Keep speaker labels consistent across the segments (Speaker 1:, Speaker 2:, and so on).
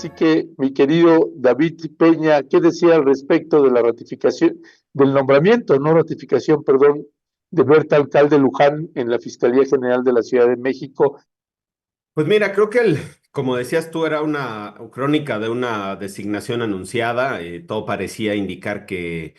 Speaker 1: Así que, mi querido David Peña, ¿qué decía al respecto de la ratificación, del nombramiento, no ratificación, perdón, de Berta Alcalde Luján en la Fiscalía General de la Ciudad de México?
Speaker 2: Pues mira, creo que como decías tú, era una crónica de una designación anunciada. Todo parecía indicar que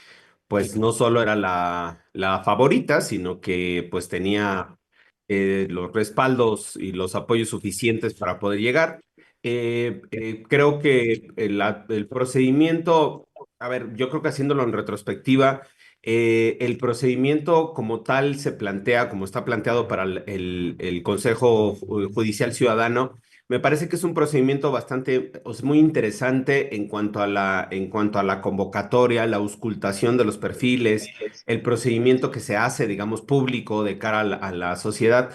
Speaker 2: pues no solo era la favorita, sino que pues tenía los respaldos y los apoyos suficientes para poder llegar. Creo que el procedimiento, a ver, yo creo que haciéndolo en retrospectiva, el procedimiento como tal se plantea, como está planteado para el Consejo Judicial Ciudadano. Me parece que es un procedimiento bastante, o sea, muy interesante en cuanto a la convocatoria, la auscultación de los perfiles, el procedimiento que se hace, digamos, público de cara a la sociedad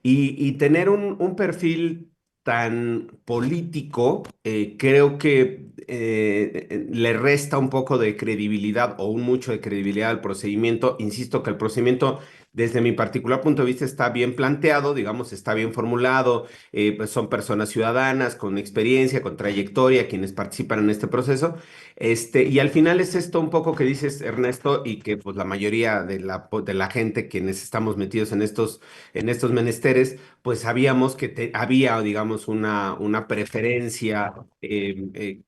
Speaker 2: y tener un perfil tan político, creo que le resta un poco de credibilidad o un mucho de credibilidad al procedimiento. Insisto que el procedimiento, desde mi particular punto de vista, está bien planteado, digamos, está bien formulado. Pues son personas ciudadanas con experiencia, con trayectoria, quienes participan en este proceso. Y al final es esto un poco que dices, Ernesto, y que pues la mayoría de la gente quienes estamos metidos en estos menesteres, pues sabíamos que había, digamos, una preferencia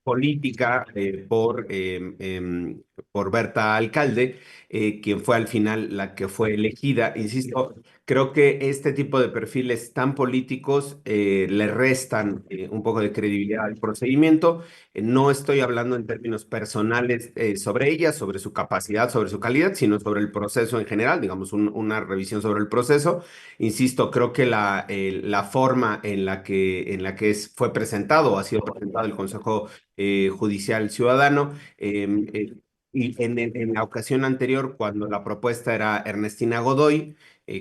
Speaker 2: política por Berta Alcalde, quien fue al final la que fue elegida. Insisto, creo que este tipo de perfiles tan políticos le restan un poco de credibilidad al procedimiento. No estoy hablando en términos personales sobre ella, sobre su capacidad, sobre su calidad, sino sobre el proceso en general, digamos, una revisión sobre el proceso. Insisto, creo que la forma en la que fue presentado o ha sido presentado el Consejo Judicial Ciudadano, y en la ocasión anterior, cuando la propuesta era Ernestina Godoy,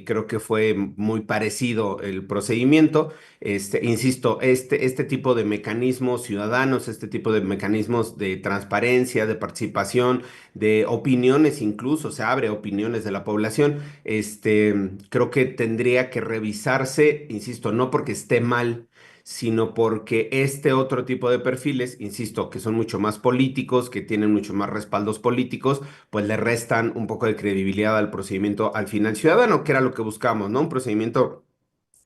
Speaker 2: creo que fue muy parecido el procedimiento. Insisto, este tipo de mecanismos ciudadanos, este tipo de mecanismos de transparencia, de participación, de opiniones, incluso se abre opiniones de la población. Creo que tendría que revisarse, insisto, no porque esté mal, sino porque este otro tipo de perfiles, insisto, que son mucho más políticos, que tienen mucho más respaldos políticos, pues le restan un poco de credibilidad al procedimiento al final ciudadano, que era lo que buscamos, ¿no? Un procedimiento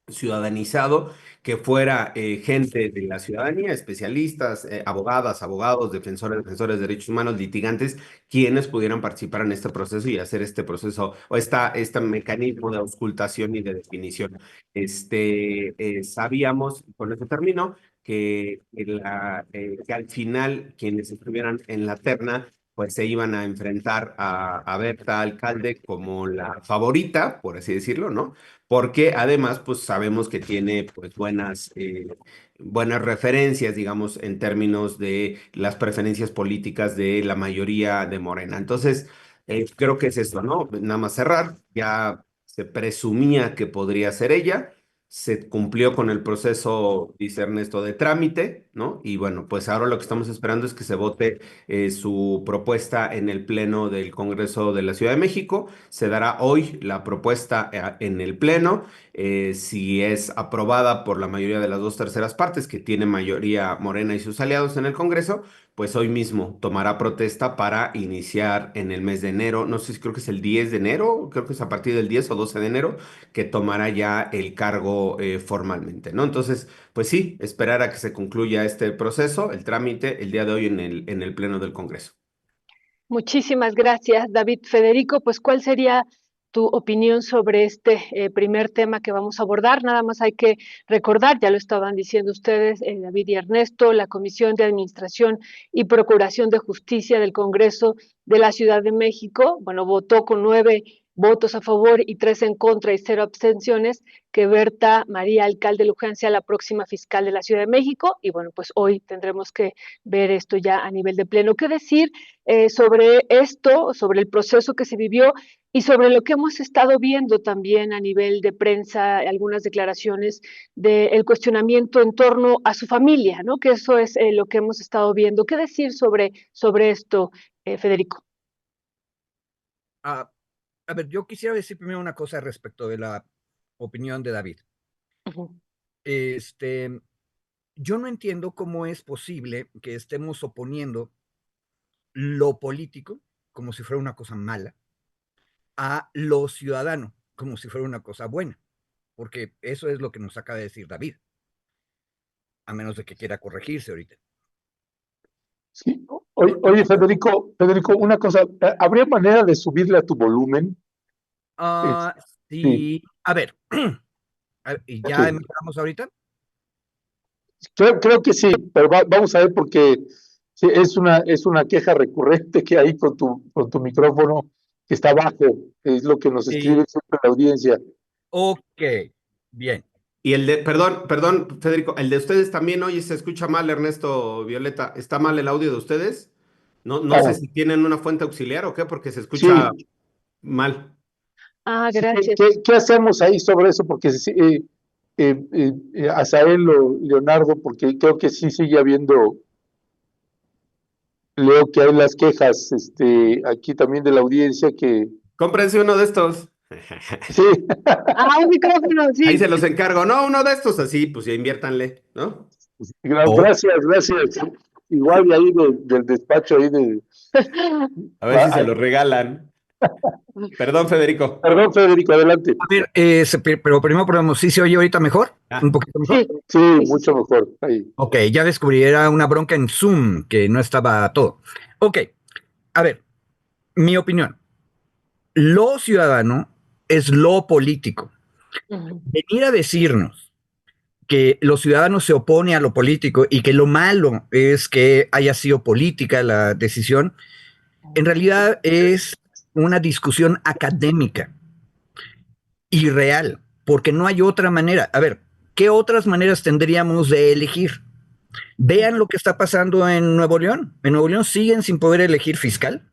Speaker 2: ciudadanizado, que fuera gente de la ciudadanía, especialistas, abogadas, abogados, defensores de derechos humanos, litigantes, quienes pudieran participar en este proceso y hacer este proceso o este mecanismo de auscultación y de definición. Sabíamos, con eso termino, que al final quienes estuvieran en la terna pues se iban a enfrentar a Berta Alcalde como la favorita, por así decirlo, ¿no? Porque además, pues sabemos que tiene pues buenas referencias, digamos, en términos de las preferencias políticas de la mayoría de Morena. Entonces, creo que es esto, ¿no? Nada más cerrar, ya se presumía que podría ser ella, se cumplió con el proceso, dice Ernesto, de trámite, ¿no? Y bueno, pues ahora lo que estamos esperando es que se vote su propuesta en el Pleno del Congreso de la Ciudad de México. Se dará hoy la propuesta en el Pleno. Si es aprobada por la mayoría de las dos terceras partes, que tiene mayoría Morena y sus aliados en el Congreso, pues hoy mismo tomará protesta para iniciar en el mes de enero. No sé si creo que es el 10 de enero, creo que es a partir del 10 o 12 de enero, que tomará ya el cargo formalmente, ¿no? Entonces, pues sí, esperar a que se concluya este proceso, el trámite, el día de hoy en el Pleno del Congreso.
Speaker 3: Muchísimas gracias, David. Federico, pues, ¿cuál sería tu opinión sobre este primer tema que vamos a abordar? Nada más hay que recordar, ya lo estaban diciendo ustedes, David y Ernesto, la Comisión de Administración y Procuración de Justicia del Congreso de la Ciudad de México, bueno, votó con 9 votos a favor y 3 en contra y 0 abstenciones, que Berta María Alcalde Luján sea la próxima fiscal de la Ciudad de México. Y bueno, pues hoy tendremos que ver esto ya a nivel de pleno. ¿Qué decir sobre esto, sobre el proceso que se vivió y sobre lo que hemos estado viendo también a nivel de prensa, algunas declaraciones del cuestionamiento en torno a su familia, ¿no? Que eso es lo que hemos estado viendo. ¿Qué decir sobre esto, Federico?
Speaker 4: Ah, a ver, yo quisiera decir primero una cosa respecto de la opinión de David.
Speaker 3: Ujú.
Speaker 4: Este, yo no entiendo cómo es posible que estemos oponiendo lo político como si fuera una cosa mala a lo ciudadano como si fuera una cosa buena, porque eso es lo que nos acaba de decir David, a menos de que quiera corregirse ahorita.
Speaker 1: Sí. Oye, Federico, una cosa, ¿habría manera de subirle a tu volumen?
Speaker 4: Ah,
Speaker 1: Sí,
Speaker 4: sí, a ver, ¿y ya
Speaker 1: ok.
Speaker 4: empezamos ahorita?
Speaker 1: Creo que sí, pero vamos a ver porque sí, es una queja recurrente que hay con tu micrófono que está bajo, es lo que nos
Speaker 4: Sí.
Speaker 1: escribe siempre la audiencia.
Speaker 4: Ok, bien.
Speaker 2: Y perdón, Federico, el de ustedes también, oye, se escucha mal, Ernesto, Violeta. ¿Está mal el audio de ustedes? No sé
Speaker 1: Ah,
Speaker 2: si tienen una fuente auxiliar o qué, porque se escucha
Speaker 1: sí,
Speaker 2: mal.
Speaker 1: sí,
Speaker 3: Gracias.
Speaker 1: ¿qué hacemos ahí sobre eso? Porque sí, Azael o Leonardo, porque creo que sí sigue habiendo, leo que hay las quejas, aquí también de la audiencia que
Speaker 2: Cómprense uno de estos.
Speaker 1: sí,
Speaker 3: Un micrófono,
Speaker 2: Ahí
Speaker 3: sí.
Speaker 2: se los encargo. No, uno de estos así, pues ya inviértanle, ¿no?
Speaker 4: Oh,
Speaker 1: gracias. Igual de ahí del despacho ahí de.
Speaker 2: A ver si se
Speaker 1: Ah,
Speaker 2: los regalan. Perdón, Federico.
Speaker 1: perdón, Federico, adelante.
Speaker 4: a ver, pero primero probemos, ¿sí se oye ahorita mejor? ¿Un
Speaker 2: Ah,
Speaker 4: poquito mejor?
Speaker 3: Sí,
Speaker 1: Sí, mucho mejor. Ahí.
Speaker 4: Ok, ya descubrí, era una bronca en Zoom, que no estaba todo. Ok, a ver, mi opinión. Lo ciudadano es lo político.
Speaker 3: ujú,
Speaker 4: Venir a decirnos que los ciudadanos se opone a lo político y que lo malo es que haya sido política la decisión, en realidad es una discusión académica y real, porque no hay otra manera. A ver, ¿qué otras maneras tendríamos de elegir? Vean lo que está pasando en Nuevo León. En Nuevo León siguen sin poder elegir fiscal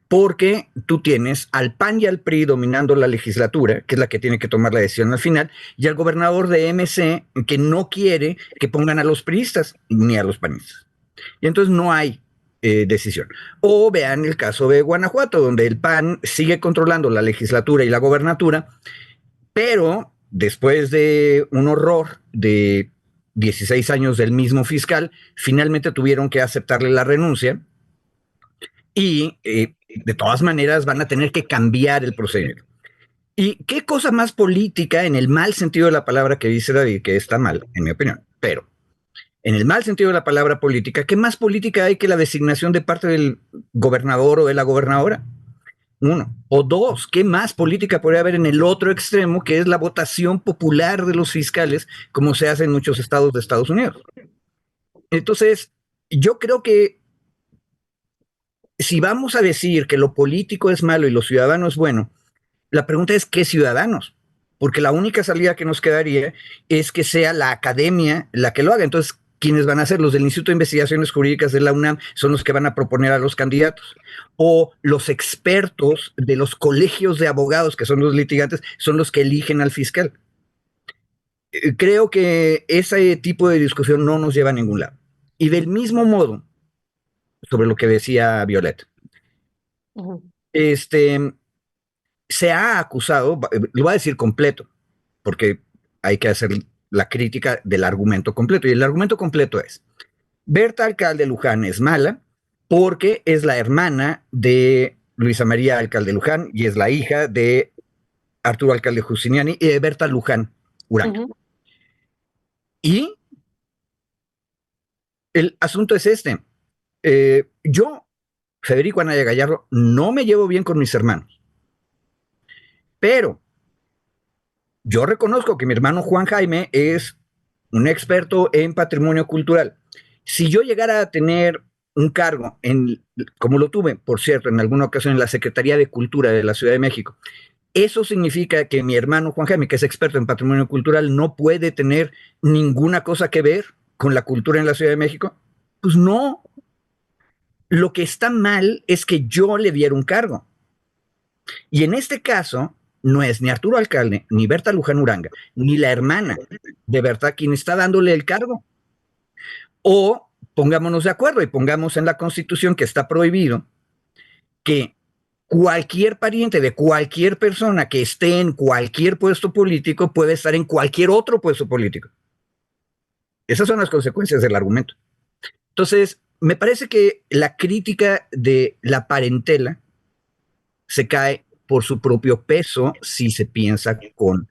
Speaker 4: porque tú tienes al PAN y al PRI dominando la legislatura, que es la que tiene que tomar la decisión al final, y al gobernador de MC que no quiere que pongan a los priistas ni a los panistas. Y entonces no hay decisión. O vean el caso de Guanajuato, donde el PAN sigue controlando la legislatura y la gobernatura, pero después de un horror de 16 años del mismo fiscal, finalmente tuvieron que aceptarle la renuncia y de todas maneras van a tener que cambiar el procedimiento. ¿Y qué cosa más política en el mal sentido de la palabra que dice David, que está mal, en mi opinión? Pero en el mal sentido de la palabra política, ¿qué más política hay que la designación de parte del gobernador o de la gobernadora? Uno. O dos, ¿qué más política podría haber en el otro extremo, que es la votación popular de los fiscales, como se hace en muchos estados de Estados Unidos? Entonces, yo creo que si vamos a decir que lo político es malo y lo ciudadano es bueno, la pregunta es ¿qué ciudadanos? Porque la única salida que nos quedaría es que sea la academia la que lo haga. Entonces, ¿quiénes van a ser? Los del Instituto de Investigaciones Jurídicas de la UNAM son los que van a proponer a los candidatos. O los expertos de los colegios de abogados, que son los litigantes, son los que eligen al fiscal. Creo que ese tipo de discusión no nos lleva a ningún lado. Y del mismo modo, sobre lo que decía Violeta,
Speaker 3: ujú.
Speaker 4: este, se ha acusado, lo voy a decir completo, porque hay que hacer la crítica del argumento completo. Y el argumento completo es, Berta Alcalde Luján es mala porque es la hermana de Luisa María Alcalde Luján y es la hija de Arturo Alcalde Justiniani y de Berta Luján Uranga.
Speaker 3: Ujú.
Speaker 4: Y el asunto es este. Yo, Federico Anaya Gallardo, no me llevo bien con mis hermanos, pero yo reconozco que mi hermano Juan Jaime es un experto en patrimonio cultural. Si yo llegara a tener un cargo, como lo tuve, por cierto, en alguna ocasión en la Secretaría de Cultura de la Ciudad de México, eso significa que mi hermano Juan Jaime, que es experto en patrimonio cultural, no puede tener ninguna cosa que ver con la cultura en la Ciudad de México. Pues no, lo que está mal es que yo le diera un cargo. Y en este caso, no es ni Arturo Alcalde, ni Berta Luján Uranga, ni la hermana de Berta quien está dándole el cargo. O pongámonos de acuerdo y pongamos en la Constitución que está prohibido que cualquier pariente de cualquier persona que esté en cualquier puesto político puede estar en cualquier otro puesto político. Esas son las consecuencias del argumento. Entonces, me parece que la crítica de la parentela se cae por su propio peso si se piensa con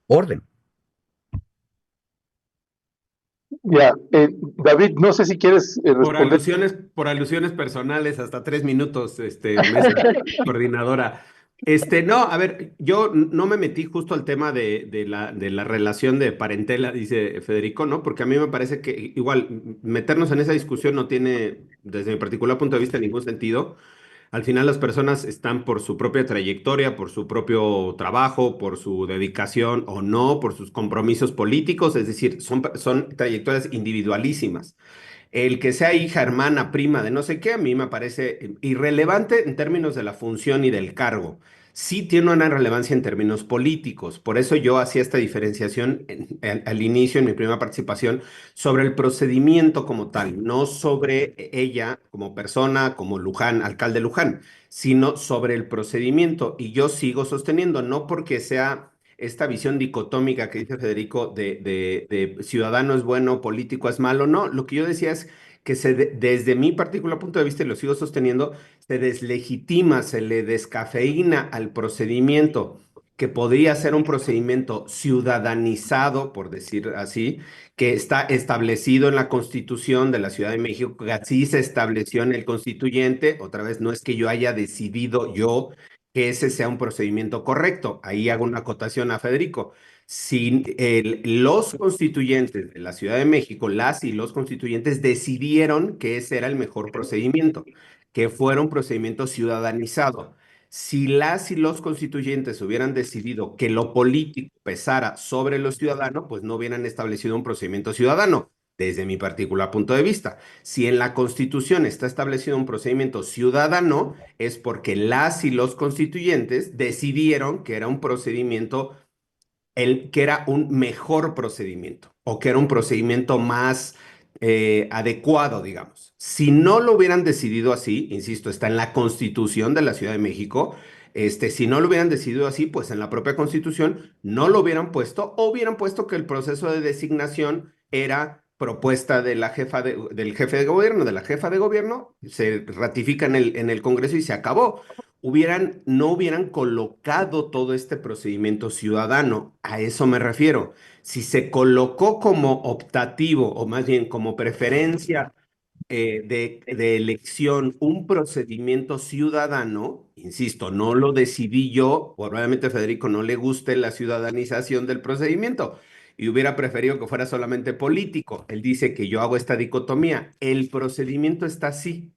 Speaker 4: orden.
Speaker 1: Ya, David, no sé si quieres responder.
Speaker 2: Por alusiones personales, hasta 3 minutos, mesa coordinadora. No, a ver, yo no me metí justo al tema de la relación de parentela, dice Federico, ¿no? Porque a mí me parece que igual meternos en esa discusión no tiene, desde mi particular punto de vista, ningún sentido. Al final las personas están por su propia trayectoria, por su propio trabajo, por su dedicación o no, por sus compromisos políticos, es decir, son trayectorias individualísimas. El que sea hija, hermana, prima de no sé qué, a mí me parece irrelevante en términos de la función y del cargo. Sí tiene una relevancia en términos políticos. Por eso yo hacía esta diferenciación al inicio, en mi primera participación, sobre el procedimiento como tal, no sobre ella como persona, como Luján, alcalde Luján, sino sobre el procedimiento. Y yo sigo sosteniendo, no porque sea esta visión dicotómica que dice Federico de ciudadano es bueno, político es malo, no, lo que yo decía es que desde mi particular punto de vista, y lo sigo sosteniendo, se deslegitima, se le descafeína al procedimiento que podría ser un procedimiento ciudadanizado, por decir así, que está establecido en la Constitución de la Ciudad de México, que así se estableció en el constituyente. Otra vez, no es que yo haya decidido yo que ese sea un procedimiento correcto. Ahí hago una acotación a Federico. Si los constituyentes de la Ciudad de México, las y los constituyentes decidieron que ese era el mejor procedimiento, que fuera un procedimiento ciudadanizado. Si las y los constituyentes hubieran decidido que lo político pesara sobre lo ciudadano, pues no hubieran establecido un procedimiento ciudadano, desde mi particular punto de vista. Si en la Constitución está establecido un procedimiento ciudadano, es porque las y los constituyentes decidieron que era un procedimiento, que era un mejor procedimiento o que era un procedimiento más adecuado, digamos. Si no lo hubieran decidido así, insisto, está en la Constitución de la Ciudad de México. Si no lo hubieran decidido así, pues en la propia Constitución no lo hubieran puesto o hubieran puesto que el proceso de designación era propuesta de la del jefe de gobierno, de la jefa de gobierno, se ratifica en el Congreso y se acabó. No hubieran colocado todo este procedimiento ciudadano. A eso me refiero. Si se colocó como optativo o más bien como preferencia de elección un procedimiento ciudadano, insisto, no lo decidí yo, probablemente a Federico no le guste la ciudadanización del procedimiento y hubiera preferido que fuera solamente político. Él dice que yo hago esta dicotomía. El procedimiento está así.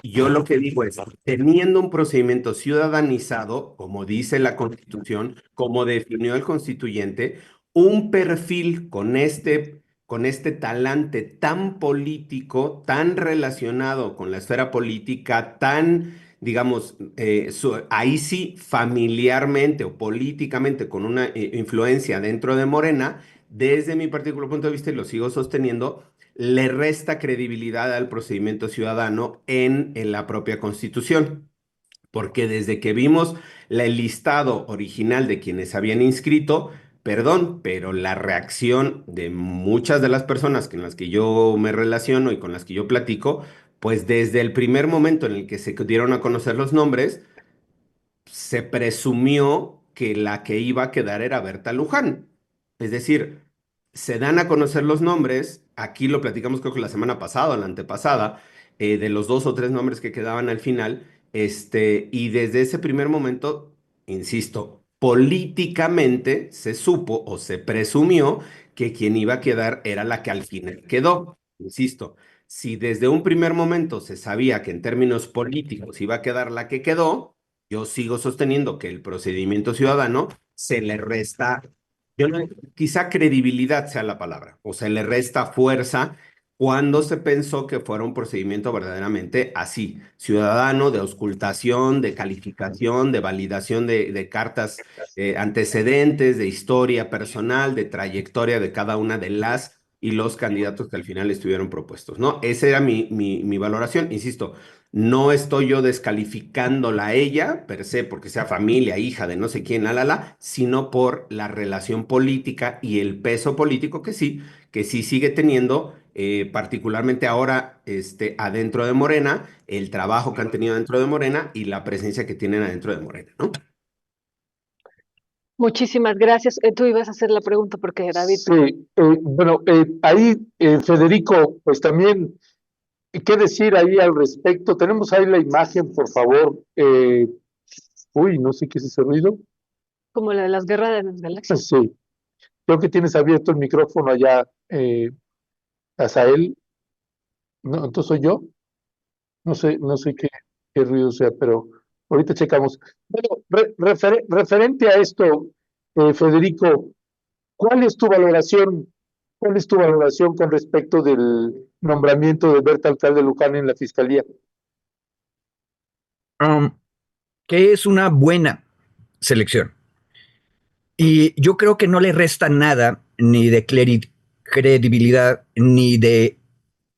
Speaker 2: Yo lo que digo es, teniendo un procedimiento ciudadanizado, como dice la Constitución, como definió el constituyente, un perfil con este talante tan político, tan relacionado con la esfera política, tan, digamos, ahí sí, familiarmente o políticamente con una influencia dentro de Morena, desde mi particular punto de vista, y lo sigo sosteniendo, le resta credibilidad al procedimiento ciudadano en la propia Constitución, porque desde que vimos el listado original de quienes habían inscrito, perdón, pero la reacción de muchas de las personas con las que yo me relaciono y con las que yo platico, pues desde el primer momento en el que se dieron a conocer los nombres, se presumió que la que iba a quedar era Berta Luján. Es decir, se dan a conocer los nombres, aquí lo platicamos creo que la semana pasada o la antepasada, de los 2 o 3 nombres que quedaban al final, y desde ese primer momento, insisto, políticamente se supo o se presumió que quien iba a quedar era la que al final quedó. Insisto, si desde un primer momento se sabía que en términos políticos iba a quedar la que quedó, yo sigo sosteniendo que el procedimiento ciudadano se le resta, quizá credibilidad sea la palabra, o se le resta fuerza cuando se pensó que fuera un procedimiento verdaderamente así, ciudadano, de auscultación, de calificación, de validación de cartas antecedentes, de historia personal, de trayectoria de cada una de las y los candidatos que al final estuvieron propuestos, ¿no? Esa era mi valoración. Insisto, no estoy yo descalificándola a ella, per se, porque sea familia, hija de no sé quién, sino por la relación política y el peso político que sí sigue teniendo, particularmente ahora adentro de Morena, el trabajo que han tenido dentro de Morena y la presencia que tienen adentro de Morena, ¿no?
Speaker 3: Muchísimas gracias. Tú ibas a hacer la pregunta porque David.
Speaker 1: Sí, bueno, ahí, Federico, pues también, ¿qué decir ahí al respecto? Tenemos ahí la imagen, por favor. Uy, no sé qué es ese ruido.
Speaker 3: Como la de las guerras de las galaxias.
Speaker 1: Sí, creo que tienes abierto el micrófono allá, Azael. No, entonces soy yo. No sé qué ruido sea, pero ahorita checamos. Bueno, referente a esto, Federico, ¿cuál es tu valoración? ¿Cuál es tu valoración con respecto del nombramiento de Berta Alcalde Luján en la Fiscalía?
Speaker 4: Que es una buena selección. Y yo creo que no le resta nada ni de credibilidad, ni de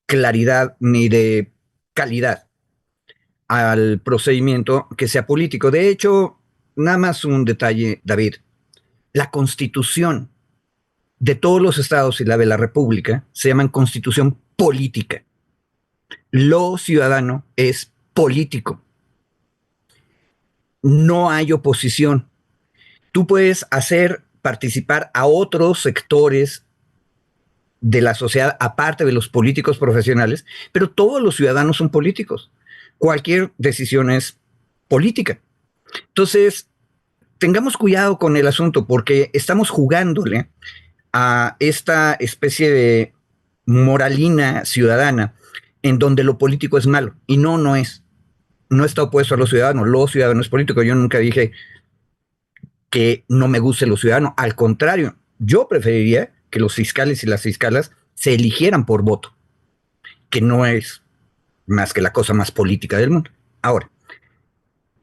Speaker 4: claridad, ni de calidad al procedimiento que sea político. De hecho, nada más un detalle, David. La constitución de todos los estados y la de la República se llaman constitución política. Lo ciudadano es político. No hay oposición. Tú puedes hacer participar a otros sectores de la sociedad, aparte de los políticos profesionales, pero todos los ciudadanos son políticos. Cualquier decisión es política. Entonces, tengamos cuidado con el asunto porque estamos jugándole a esta especie de moralina ciudadana en donde lo político es malo. Y no, no es. No está opuesto a los ciudadanos políticos. Yo nunca dije que no me guste los ciudadanos. Al contrario, yo preferiría que los fiscales y las fiscalas se eligieran por voto, que no es más que la cosa más política del mundo. Ahora,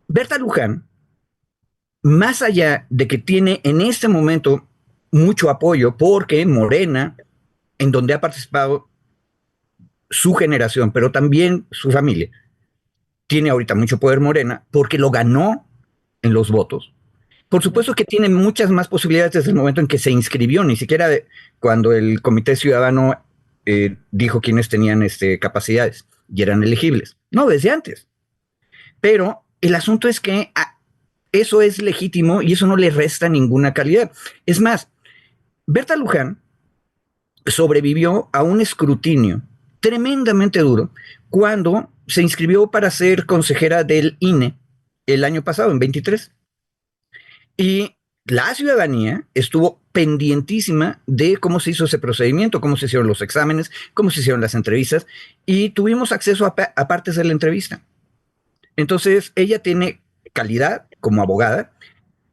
Speaker 4: Berta Luján, más allá de que tiene en este momento mucho apoyo, porque Morena, en donde ha participado su generación, pero también su familia, tiene ahorita mucho poder Morena, porque lo ganó en los votos. Por supuesto que tiene muchas más posibilidades desde el momento en que se inscribió, ni siquiera cuando el Comité Ciudadano dijo quiénes tenían capacidades y eran elegibles. No, desde antes. Pero el asunto es que eso es legítimo y eso no le resta ninguna calidad. Es más, Berta Luján sobrevivió a un escrutinio tremendamente duro cuando se inscribió para ser consejera del INE el año pasado, en 23. Y la ciudadanía estuvo pendientísima de cómo se hizo ese procedimiento, cómo se hicieron los exámenes, cómo se hicieron las entrevistas, y tuvimos acceso a partes de la entrevista. Entonces, ella tiene calidad como abogada,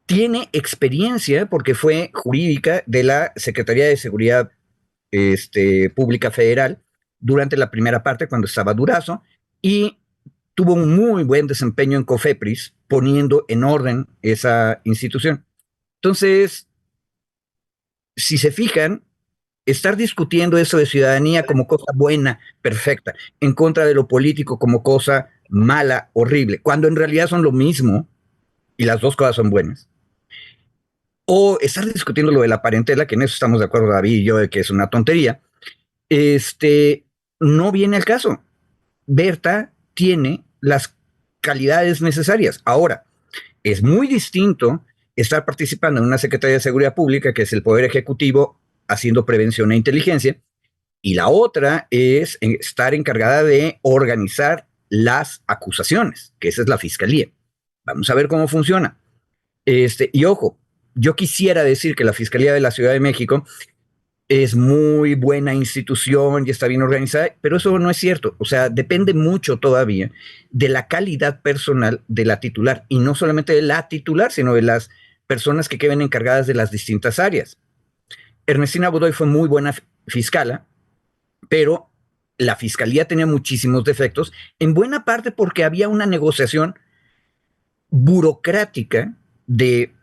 Speaker 4: tiene experiencia porque fue jurídica de la Secretaría de Seguridad Pública Federal durante la primera parte, cuando estaba Durazo, y tuvo un muy buen desempeño en COFEPRIS, poniendo en orden esa institución. Entonces, si se fijan, estar discutiendo eso de ciudadanía como cosa buena, perfecta, en contra de lo político como cosa mala, horrible, cuando en realidad son lo mismo y las dos cosas son buenas. O estar discutiendo lo de la parentela, que en eso estamos de acuerdo David y yo, de que es una tontería, no viene al caso. Berta tiene las calidades necesarias. Ahora, es muy distinto estar participando en una Secretaría de Seguridad Pública, que es el Poder Ejecutivo, haciendo prevención e inteligencia, y la otra es estar encargada de organizar las acusaciones, que esa es la Fiscalía. Vamos a ver cómo funciona. Y ojo, yo quisiera decir que la Fiscalía de la Ciudad de México es muy buena institución y está bien organizada, pero eso no es cierto. O sea, depende mucho todavía de la calidad personal de la titular, y no solamente de la titular, sino de las personas que queden encargadas de las distintas áreas. Ernestina Godoy fue muy buena fiscala, pero la fiscalía tenía muchísimos defectos, en buena parte porque había una negociación burocrática de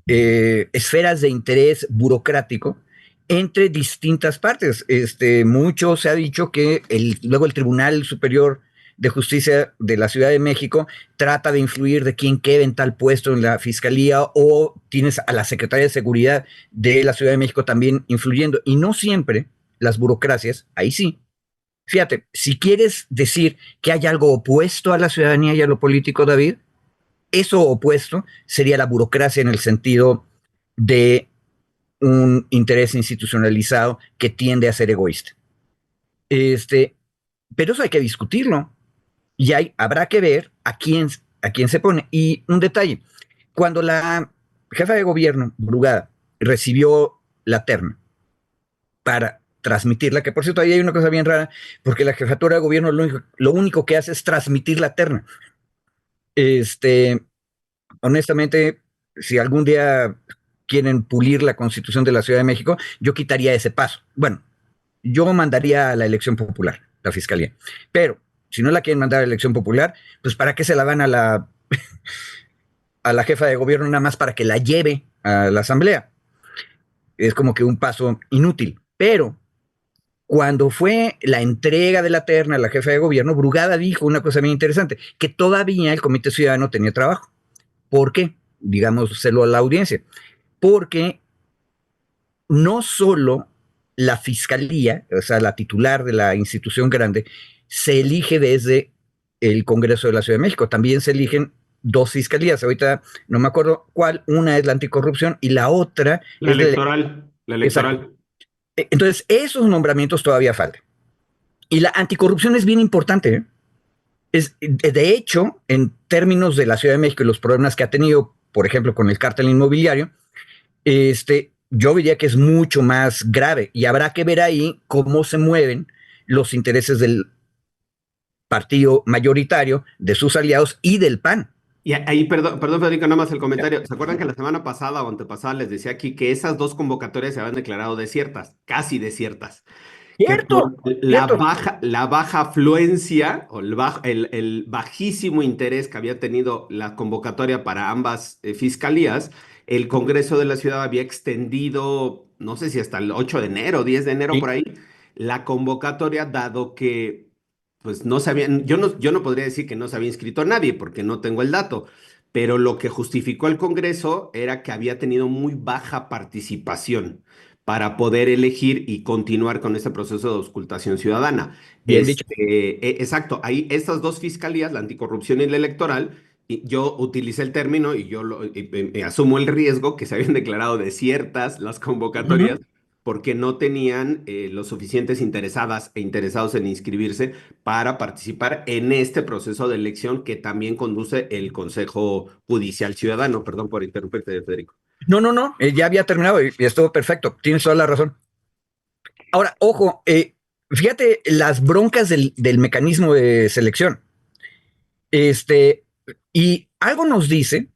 Speaker 4: esferas de interés burocrático entre distintas partes. Mucho se ha dicho que luego el Tribunal Superior de Justicia de la Ciudad de México trata de influir de quién quede en tal puesto en la Fiscalía, o tienes a la Secretaría de Seguridad de la Ciudad de México también influyendo, y no siempre las burocracias, ahí sí. Fíjate, si quieres decir que hay algo opuesto a la ciudadanía y a lo político, David, eso opuesto sería la burocracia en el sentido de un interés institucionalizado que tiende a ser egoísta. Pero eso hay que discutirlo y habrá que ver a quién se pone. Y un detalle, cuando la jefa de gobierno, Brugada, recibió la terna para transmitirla, que por cierto ahí hay una cosa bien rara, porque la jefatura de gobierno lo único que hace es transmitir la terna. Honestamente, si algún día quieren pulir la Constitución de la Ciudad de México, yo quitaría ese paso. Bueno, yo mandaría a la elección popular, la fiscalía. Pero si no la quieren mandar a la elección popular, pues ¿para qué se la dan a la jefa de gobierno nada más para que la lleve a la asamblea? Es como que un paso inútil. Pero cuando fue la entrega de la terna a la jefa de gobierno, Brugada dijo una cosa bien interesante, que todavía el Comité Ciudadano tenía trabajo. ¿Por qué? Digámoselo a la audiencia. Porque no solo la fiscalía, o sea, la titular de la institución grande, se elige desde el Congreso de la Ciudad de México, también se eligen dos fiscalías. Ahorita no me acuerdo cuál, una es la anticorrupción y la otra
Speaker 2: La
Speaker 4: es
Speaker 2: electoral. La electoral.
Speaker 4: Exacto. Entonces, esos nombramientos todavía faltan. Y la anticorrupción es bien importante, ¿eh? De hecho, en términos de la Ciudad de México y los problemas que ha tenido, por ejemplo, con el cártel inmobiliario, yo diría que es mucho más grave y habrá que ver ahí cómo se mueven los intereses del partido mayoritario, de sus aliados y del PAN.
Speaker 2: Y ahí, perdón, Federico, nada más el comentario. ¿Se acuerdan que la semana pasada o antepasada les decía aquí que esas dos convocatorias se habían declarado desiertas, casi desiertas? Que por
Speaker 4: Cierto.
Speaker 2: la baja afluencia o el bajísimo interés que había tenido la convocatoria para ambas fiscalías, el Congreso de la Ciudad había extendido, no sé si hasta el 8 de enero, 10 de enero
Speaker 4: Sí.
Speaker 2: por ahí, la convocatoria, dado que pues no sabían, yo no podría decir que no se había inscrito nadie porque no tengo el dato, pero lo que justificó el Congreso era que había tenido muy baja participación para poder elegir y continuar con este proceso de auscultación ciudadana.
Speaker 4: Bien dicho.
Speaker 2: Exacto, ahí estas dos fiscalías, la anticorrupción y la electoral, y yo utilicé el término y asumo el riesgo que se habían declarado desiertas las convocatorias porque no tenían los suficientes interesadas e interesados en inscribirse para participar en este proceso de elección que también conduce el Consejo Judicial Ciudadano. Perdón por interrumpirte, Federico.
Speaker 4: No, ya había terminado y estuvo perfecto. Tienes toda la razón. Ahora, ojo, fíjate las broncas del mecanismo de selección. Y algo nos dice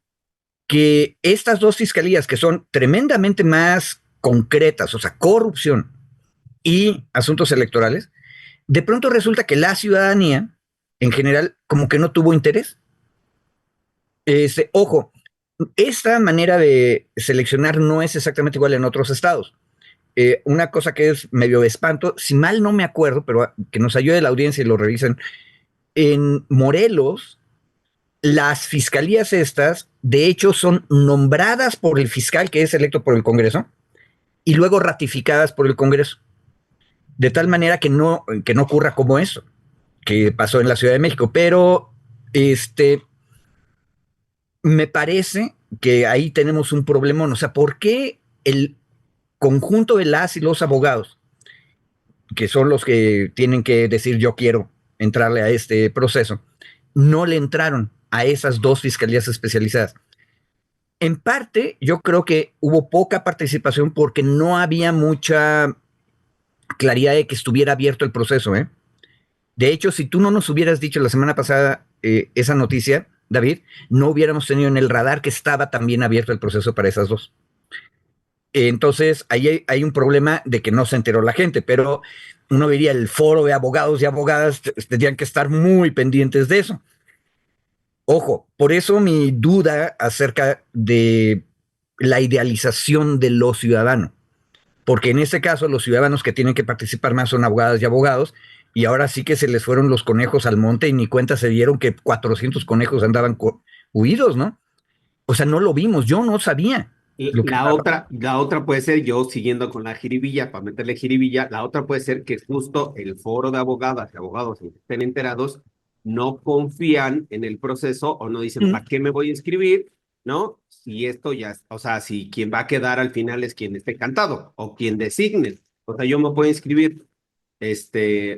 Speaker 4: que estas dos fiscalías, que son tremendamente más concretas, o sea, corrupción y asuntos electorales, de pronto resulta que la ciudadanía, en general, como que no tuvo interés. Ojo, esta manera de seleccionar no es exactamente igual en otros estados. Una cosa que es medio de espanto, si mal no me acuerdo, pero que nos ayude la audiencia y lo revisen, en Morelos, las fiscalías estas, de hecho, son nombradas por el fiscal que es electo por el Congreso y luego ratificadas por el Congreso. De tal manera que no ocurra como eso, que pasó en la Ciudad de México. Pero me parece que ahí tenemos un problemón. O sea, ¿por qué el conjunto de las y los abogados, que son los que tienen que decir yo quiero entrarle a este proceso, no le entraron a esas dos fiscalías especializadas? En parte, yo creo que hubo poca participación porque no había mucha claridad de que estuviera abierto el proceso, ¿eh? De hecho, si tú no nos hubieras dicho la semana pasada esa noticia, David, no hubiéramos tenido en el radar que estaba también abierto el proceso para esas dos. Entonces, ahí hay un problema de que no se enteró la gente, pero uno diría el foro de abogados y abogadas tendrían que estar muy pendientes de eso. Ojo, por eso mi duda acerca de la idealización de lo ciudadano. porque en este caso los ciudadanos que tienen que participar más son abogadas y abogados, y ahora sí que se les fueron los conejos al monte y ni cuenta se dieron que 400 conejos andaban huidos, ¿no? O sea, no lo vimos, yo no sabía lo que estaba.
Speaker 2: La otra puede ser, yo siguiendo con la jiribilla, para meterle jiribilla, la otra puede ser que justo el foro de abogadas y abogados que estén enterados no confían en el proceso o no dicen, ¿para qué me voy a inscribir? ¿No? Si esto ya, o sea, si quien va a quedar al final es quien esté cantado o quien designe. O sea, yo me puedo inscribir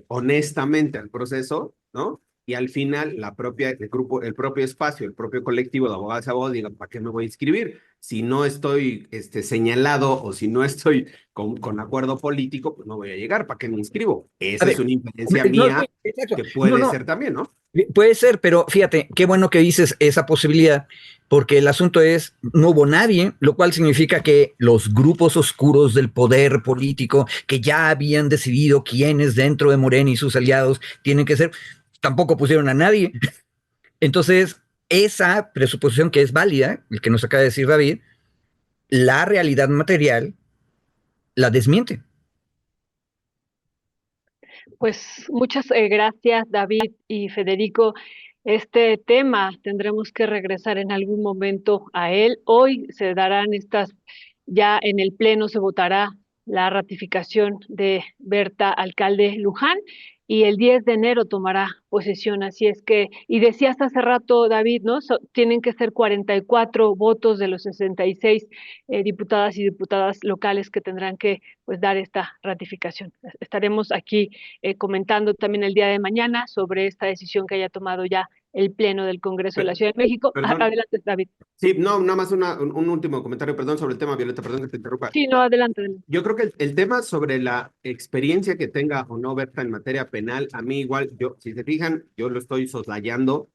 Speaker 2: honestamente al proceso, ¿no? Y al final el grupo, el propio espacio, el propio colectivo de abogados y abogados digan, ¿para qué me voy a inscribir? Si no estoy señalado o si no estoy con acuerdo político, pues no voy a llegar, ¿para qué me inscribo? Esa es una inferencia mía que puede ser también, ¿no?
Speaker 4: Puede ser, pero fíjate, qué bueno que dices esa posibilidad, porque el asunto es, no hubo nadie, lo cual significa que los grupos oscuros del poder político, que ya habían decidido quiénes dentro de Morena y sus aliados tienen que ser, tampoco pusieron a nadie. Entonces, esa presuposición que es válida, el que nos acaba de decir David, la realidad material la desmiente.
Speaker 3: Pues muchas gracias, David y Federico. Este tema tendremos que regresar en algún momento a él. Hoy se darán ya en el Pleno se votará la ratificación de Berta Alcalde Luján y el 10 de enero tomará posesión. Así es que, y decías hace rato, David, ¿no? Tienen que ser 44 votos de los 66 diputadas y diputadas locales que tendrán que pues dar esta ratificación. Estaremos aquí comentando también el día de mañana sobre esta decisión que haya tomado ya el Pleno del Congreso de la Ciudad de México. Adelante, David.
Speaker 2: Sí, no, nada más un último comentario, perdón, sobre el tema, Violeta, perdón que te interrumpa.
Speaker 3: Sí, no, adelante.
Speaker 2: Yo creo que el tema sobre la experiencia que tenga o no Berta en materia penal, a mí igual, si se fijan, yo lo estoy soslayando,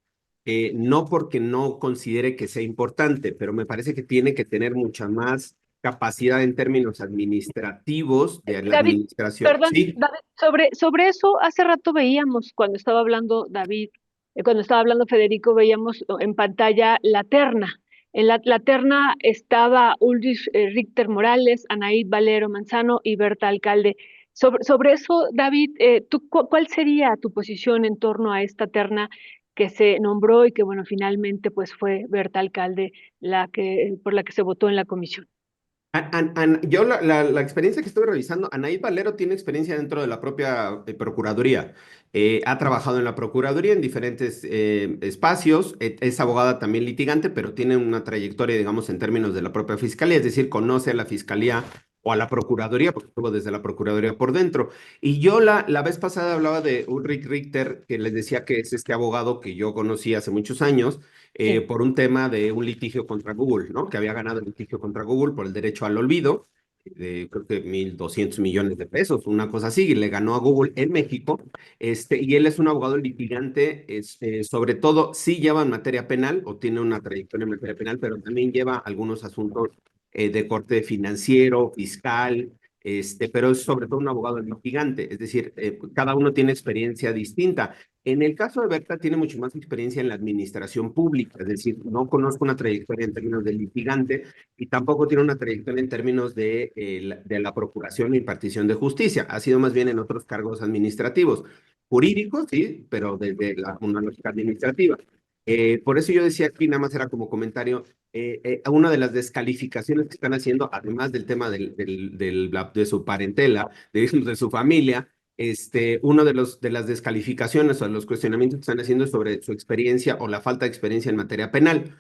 Speaker 2: no porque no considere que sea importante, pero me parece que tiene que tener mucha más capacidad en términos administrativos de la
Speaker 3: David,
Speaker 2: administración.
Speaker 3: perdón,
Speaker 2: ¿Sí?
Speaker 3: David, sobre eso, hace rato veíamos, cuando estaba hablando David, cuando estaba hablando Federico, veíamos en pantalla la terna. En la terna estaba Ulrich Richter Morales, Anaid Valero Manzano y Berta Alcalde. Sobre eso, David, ¿cuál sería tu posición en torno a esta terna que se nombró y que, bueno, finalmente pues fue Berta Alcalde por la que se votó en la comisión?
Speaker 2: Yo la experiencia que estuve revisando, Anaid Valero tiene experiencia dentro de la propia Procuraduría. Ha trabajado en la Procuraduría en diferentes espacios. Es abogada también litigante, pero tiene una trayectoria, digamos, en términos de la propia Fiscalía, es decir, conoce a la Fiscalía o a la Procuraduría, porque estuvo desde la Procuraduría por dentro. Y yo la vez pasada hablaba de Ulrich Richter, que les decía que es este abogado que yo conocí hace muchos años, por un tema de un litigio contra Google, ¿no? Que había ganado el litigio contra Google por el derecho al olvido, de creo que 1.200 millones de pesos, una cosa así, y le ganó a Google en México. Y él es un abogado litigante, sobre todo sí lleva en materia penal o tiene una trayectoria en materia penal, pero también lleva algunos asuntos de corte financiero, fiscal, pero es sobre todo un abogado litigante, es decir, cada uno tiene experiencia distinta. En el caso de Berta, tiene mucho más experiencia en la administración pública, es decir, no conozco una trayectoria en términos de litigante y tampoco tiene una trayectoria en términos de la procuración e impartición de justicia. Ha sido más bien en otros cargos administrativos, jurídicos, sí, pero desde una lógica administrativa. Por eso yo decía aquí, nada más era como comentario, una de las descalificaciones que están haciendo, además del tema de su parentela, de su familia, uno de las descalificaciones o de los cuestionamientos que están haciendo es sobre su experiencia o la falta de experiencia en materia penal.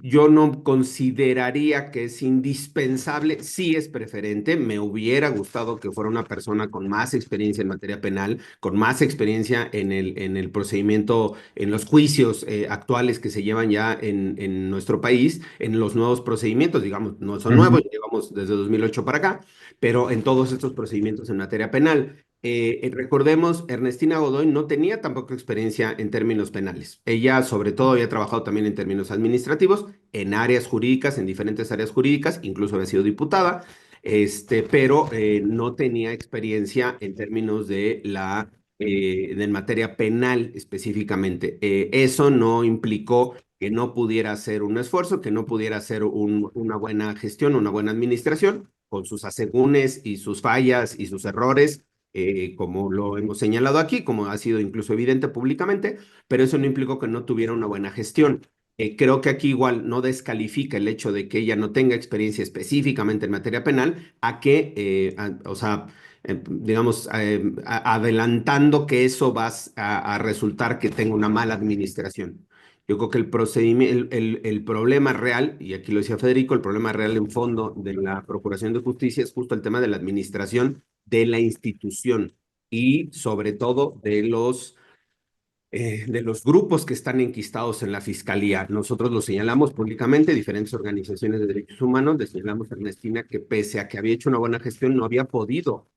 Speaker 2: Yo no consideraría que es indispensable, sí es preferente, me hubiera gustado que fuera una persona con más experiencia en materia penal, con más experiencia en el procedimiento, en los juicios actuales que se llevan ya en nuestro país, en los nuevos procedimientos, digamos, no son nuevos, llevamos desde 2008 para acá, pero en todos estos procedimientos en materia penal. Recordemos, Ernestina Godoy no tenía tampoco experiencia en términos penales. Ella, sobre todo, había trabajado también en términos administrativos, en áreas jurídicas, en diferentes áreas jurídicas, incluso había sido diputada, pero no tenía experiencia en términos de materia penal específicamente. Eso no implicó que no pudiera hacer un esfuerzo, que no pudiera hacer una buena gestión, una buena administración. con sus asegúnes y sus fallas y sus errores, como lo hemos señalado aquí, como ha sido incluso evidente públicamente, pero eso no implicó que no tuviera una buena gestión. Creo que aquí igual no descalifica el hecho de que ella no tenga experiencia específicamente en materia penal a que, o sea, digamos, adelantando que eso va a resultar que tenga una mala administración. Yo creo que el procedimiento, el problema real, y aquí lo decía Federico, el problema real en fondo de la Procuración de Justicia es justo el tema de la administración de la institución y sobre todo de los grupos que están enquistados en la fiscalía. Nosotros lo señalamos públicamente, diferentes organizaciones de derechos humanos, le señalamos a Ernestina que pese a que había hecho una buena gestión, no había podido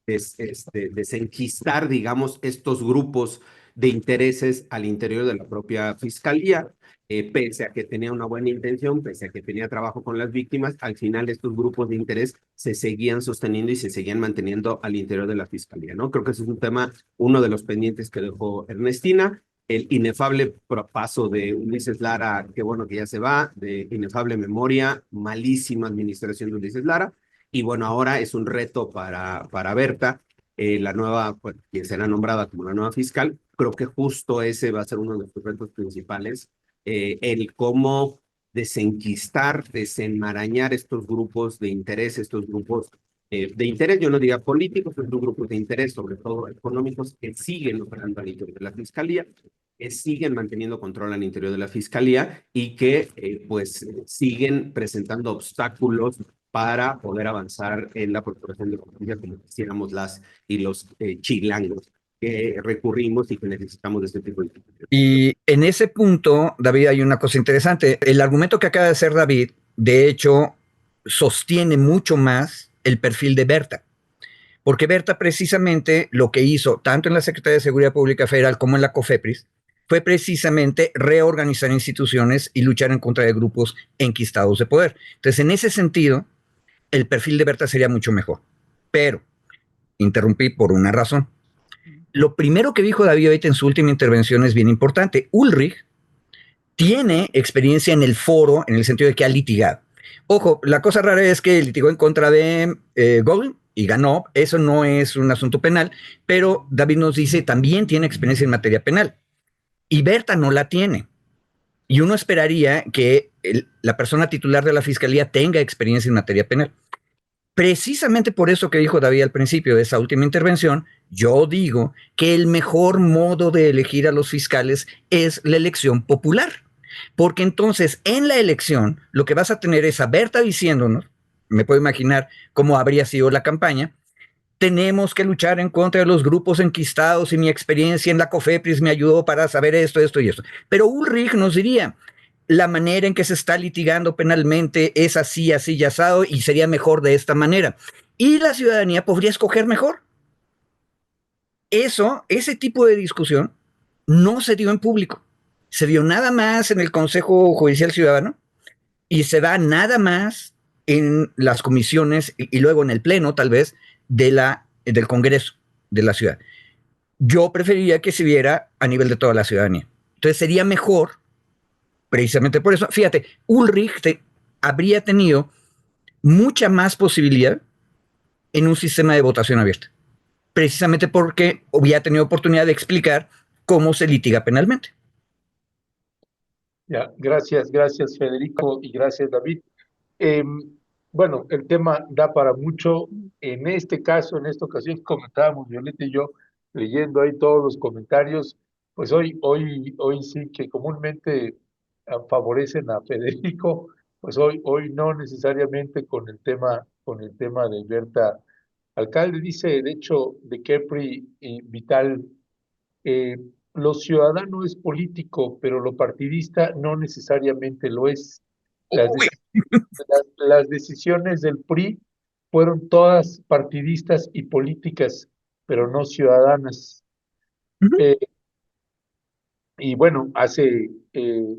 Speaker 2: desenquistar, digamos, estos grupos de intereses al interior de la propia fiscalía, pese a que tenía una buena intención, pese a que tenía trabajo con las víctimas, al final estos grupos de interés se seguían sosteniendo y se seguían manteniendo al interior de la fiscalía, ¿no? Creo que ese es un tema, uno de los pendientes que dejó Ernestina, el inefable paso de Ulises Lara, qué bueno que ya se va, de inefable memoria, malísima administración de Ulises Lara, y bueno, ahora es un reto para Berta, la nueva, pues, quien será nombrada como la nueva fiscal. Creo que justo ese va a ser uno de los retos principales, el cómo desenquistar, desenmarañar estos grupos de interés, estos grupos de interés, yo no diría políticos, estos grupos de interés, sobre todo económicos, que siguen operando al interior de la fiscalía, que siguen manteniendo control al interior de la fiscalía y que pues siguen presentando obstáculos para poder avanzar en la procuración de justicia como quisiéramos las y los chilangos que recurrimos y que necesitamos de este tipo de instituciones.
Speaker 4: Y en ese punto, David, hay una cosa interesante. El argumento que acaba de hacer David, de hecho, sostiene mucho más el perfil de Berta. Porque Berta precisamente lo que hizo, tanto en la Secretaría de Seguridad Pública Federal como en la COFEPRIS, fue precisamente reorganizar instituciones y luchar en contra de grupos enquistados de poder. Entonces, en ese sentido, el perfil de Berta sería mucho mejor. Pero, interrumpí por una razón. Lo primero que dijo David ahorita en su última intervención es bien importante. Ulrich tiene experiencia en el foro, en el sentido de que ha litigado. Ojo, la cosa rara es que litigó en contra de Golding y ganó. Eso no es un asunto penal, pero David nos dice también tiene experiencia en materia penal. Y Berta no la tiene. Y uno esperaría que la persona titular de la fiscalía tenga experiencia en materia penal. Precisamente por eso que dijo David al principio de esa última intervención, yo digo que el mejor modo de elegir a los fiscales es la elección popular. Porque entonces en la elección lo que vas a tener es a Berta diciéndonos, me puedo imaginar cómo habría sido la campaña, tenemos que luchar en contra de los grupos enquistados y mi experiencia en la COFEPRIS me ayudó para saber esto, esto y esto. Pero Ulrich nos diría, la manera en que se está litigando penalmente es así, así y asado y sería mejor de esta manera. Y la ciudadanía podría escoger mejor. Ese tipo de discusión no se dio en público. Se dio nada más en el Consejo Judicial Ciudadano y se da nada más en las comisiones y luego en el Pleno, tal vez, del Congreso de la ciudad. Yo preferiría que se viera a nivel de toda la ciudadanía. Entonces sería mejor, precisamente por eso, fíjate, Ulrich habría tenido mucha más posibilidad en un sistema de votación abierta, precisamente porque había tenido oportunidad de explicar cómo se litiga penalmente.
Speaker 1: Ya, gracias Federico y gracias David. Bueno, el tema da para mucho. En este caso, en esta ocasión, comentábamos Violeta y yo, leyendo ahí todos los comentarios, pues hoy sí que comúnmente favorecen a Federico, pues hoy no necesariamente con el tema de Berta Alcalde. Dice, de hecho, de Kepri y Vital, eh, lo ciudadano es político, pero lo partidista no necesariamente lo es. Las, las decisiones del PRI fueron todas partidistas y políticas, pero no ciudadanas. Eh, y bueno, eh,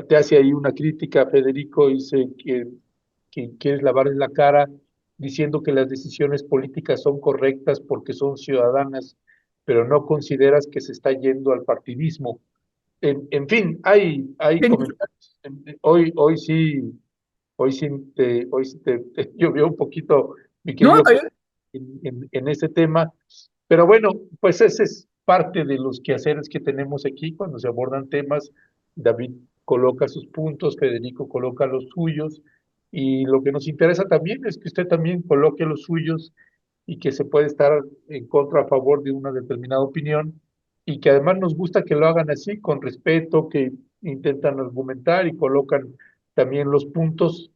Speaker 1: te hace ahí una crítica, Federico, dice que quieres lavarle la cara diciendo que las decisiones políticas son correctas porque son ciudadanas, pero no consideras que se está yendo al partidismo. En fin, hay comentarios. Hoy sí hoy sí te llovió un poquito, mi
Speaker 4: No,
Speaker 1: querido, en ese tema. Pero bueno, pues ese es parte de los quehaceres que tenemos aquí cuando se abordan temas. David coloca sus puntos, Federico coloca los suyos, y lo que nos interesa también es que usted también coloque los suyos y que se puede estar en contra o a favor de una determinada opinión, y que además nos gusta que lo hagan así, con respeto, que intentan argumentar y colocan también los puntos,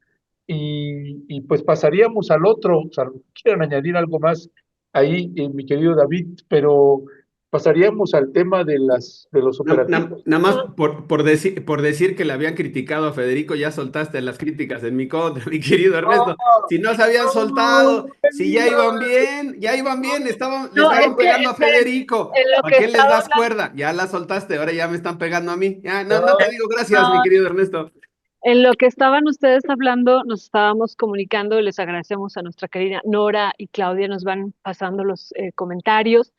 Speaker 1: y pues pasaríamos al otro. O sea, quieren añadir algo más ahí, mi querido David, pero pasaríamos al tema de los operativos.
Speaker 2: Nada más por decir que le habían criticado a Federico, ya soltaste las críticas en mi contra, mi querido Ernesto. Si no se habían soltado, si ya iban bien, le
Speaker 3: No, es
Speaker 2: estaban
Speaker 3: que,
Speaker 2: pegando a
Speaker 3: espérenme,
Speaker 2: Federico.
Speaker 3: en lo
Speaker 2: ¿Para
Speaker 3: que
Speaker 2: qué les
Speaker 3: estaba
Speaker 2: das
Speaker 3: hablando,
Speaker 2: cuerda? Ya la soltaste, ahora ya me están pegando a mí. Ya, no, no
Speaker 1: No,
Speaker 2: te digo gracias, mi
Speaker 3: no,
Speaker 2: querido Ernesto.
Speaker 3: en lo que estaban ustedes hablando, nos estábamos comunicando, les agradecemos a nuestra querida Nora y Claudia, nos van pasando los comentarios,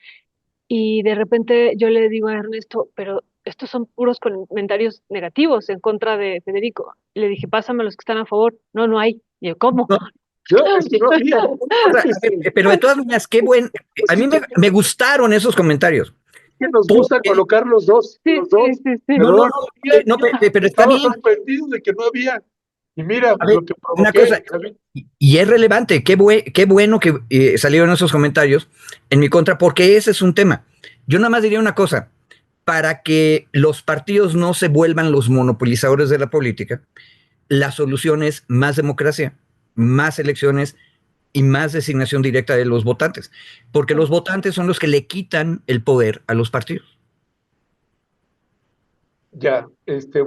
Speaker 3: y de repente yo le digo a Ernesto, pero estos son puros comentarios negativos en contra de Federico. Le dije, pásame los que están a favor. No, no hay. Y yo, ¿cómo?
Speaker 4: no,
Speaker 1: es que no había.
Speaker 4: o sea, pero de todas maneras, a mí me gustaron esos comentarios.
Speaker 1: Que nos gusta
Speaker 4: Porque,
Speaker 1: colocar los dos,
Speaker 3: Sí, sí, sí, sí.
Speaker 4: no, no,
Speaker 1: perdón,
Speaker 4: no,
Speaker 1: había,
Speaker 4: no,
Speaker 1: yo
Speaker 4: pero está
Speaker 1: estaba
Speaker 4: bien.
Speaker 1: sorprendido de que no había. Y mira
Speaker 4: A ver,
Speaker 1: lo que
Speaker 4: una
Speaker 1: provoqué,
Speaker 4: cosa,
Speaker 1: David.
Speaker 4: y es relevante, qué bueno que salieron esos comentarios en mi contra, porque ese es un tema. Yo nada más diría una cosa, para que los partidos no se vuelvan los monopolizadores de la política, la solución es más democracia, más elecciones y más designación directa de los votantes, porque los votantes son los que le quitan el poder a los partidos.
Speaker 1: Ya,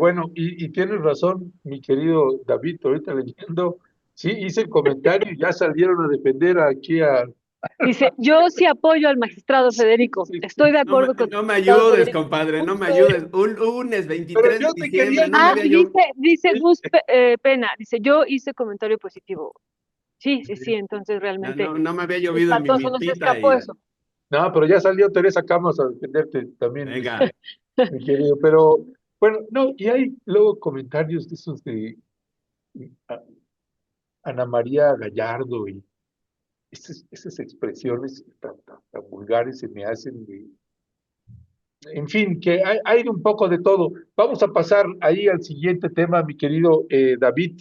Speaker 1: bueno, y tienes razón, mi querido David, ahorita leyendo, sí, hice el comentario y ya salieron a defender aquí a...
Speaker 3: Dice, yo sí apoyo al magistrado Federico.
Speaker 1: Sí,
Speaker 3: Estoy de acuerdo con el
Speaker 2: No me
Speaker 3: magistrado
Speaker 2: ayudes,
Speaker 3: Federico.
Speaker 2: compadre, no me
Speaker 3: Justo
Speaker 2: ayudes. Un lunes
Speaker 1: pero
Speaker 2: 23 de
Speaker 1: yo te quería
Speaker 2: diciembre, no me
Speaker 3: Ah,
Speaker 2: había
Speaker 3: y
Speaker 2: yo.
Speaker 3: dice Gus Pena, dice, yo hice comentario positivo. Sí, sí, sí, entonces
Speaker 2: No,
Speaker 3: realmente
Speaker 2: no me había llovido en mi
Speaker 3: espantoso, no se
Speaker 2: mitita
Speaker 3: escapó
Speaker 2: y
Speaker 3: eso.
Speaker 1: No, pero ya salió Teresa Camas a defenderte también,
Speaker 2: venga.
Speaker 1: mi querido, pero bueno, no, y hay luego comentarios de esos de a- Ana María Gallardo y esas expresiones tan vulgares se me hacen de, en fin, que hay un poco de todo. Vamos a pasar ahí al siguiente tema, mi querido David,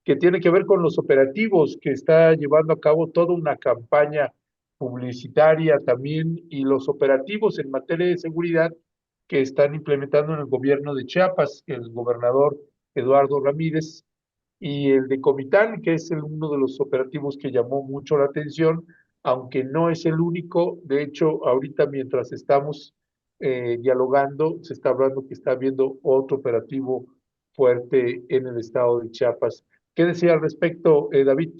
Speaker 1: que tiene que ver con los operativos que está llevando a cabo toda una campaña publicitaria también, y los operativos en materia de seguridad que están implementando en el gobierno de Chiapas, el gobernador Eduardo Ramírez, y el de Comitán, que es uno de los operativos que llamó mucho la atención, aunque no es el único. De hecho, ahorita mientras estamos dialogando, se está hablando que está habiendo otro operativo fuerte en el estado de Chiapas. ¿Qué decía al respecto, David?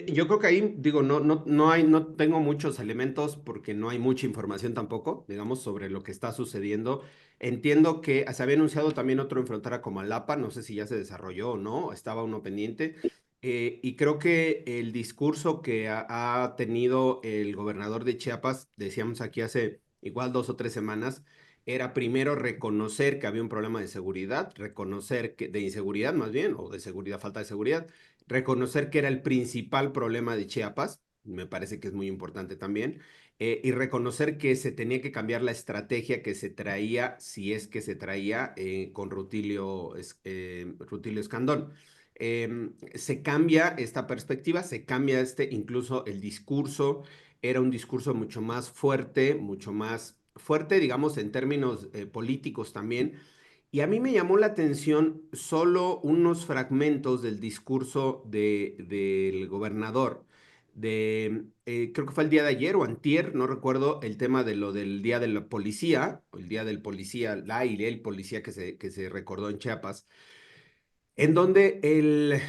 Speaker 2: Yo creo que ahí, digo, no tengo muchos elementos porque no hay mucha información tampoco, digamos, sobre lo que está sucediendo. Entiendo que se había anunciado también otro en frontera como Alapa, no sé si ya se desarrolló o no, estaba uno pendiente. Y creo que el discurso que ha tenido el gobernador de Chiapas, decíamos aquí hace igual 2 o 3 semanas, era primero reconocer que había un problema de seguridad, reconocer que, de inseguridad más bien, o de seguridad, falta de seguridad, reconocer que era el principal problema de Chiapas, me parece que es muy importante también, y reconocer que se tenía que cambiar la estrategia que se traía, si es que se traía, con Rutilio Escandón. Se cambia esta perspectiva, se cambia incluso el discurso, era un discurso mucho más fuerte, digamos, en términos políticos también, y a mí me llamó la atención solo unos fragmentos del discurso del gobernador. Creo que fue el día de ayer o antier, no recuerdo, el tema de lo del día de la policía, o el día del policía, el policía que se recordó en Chiapas, en donde él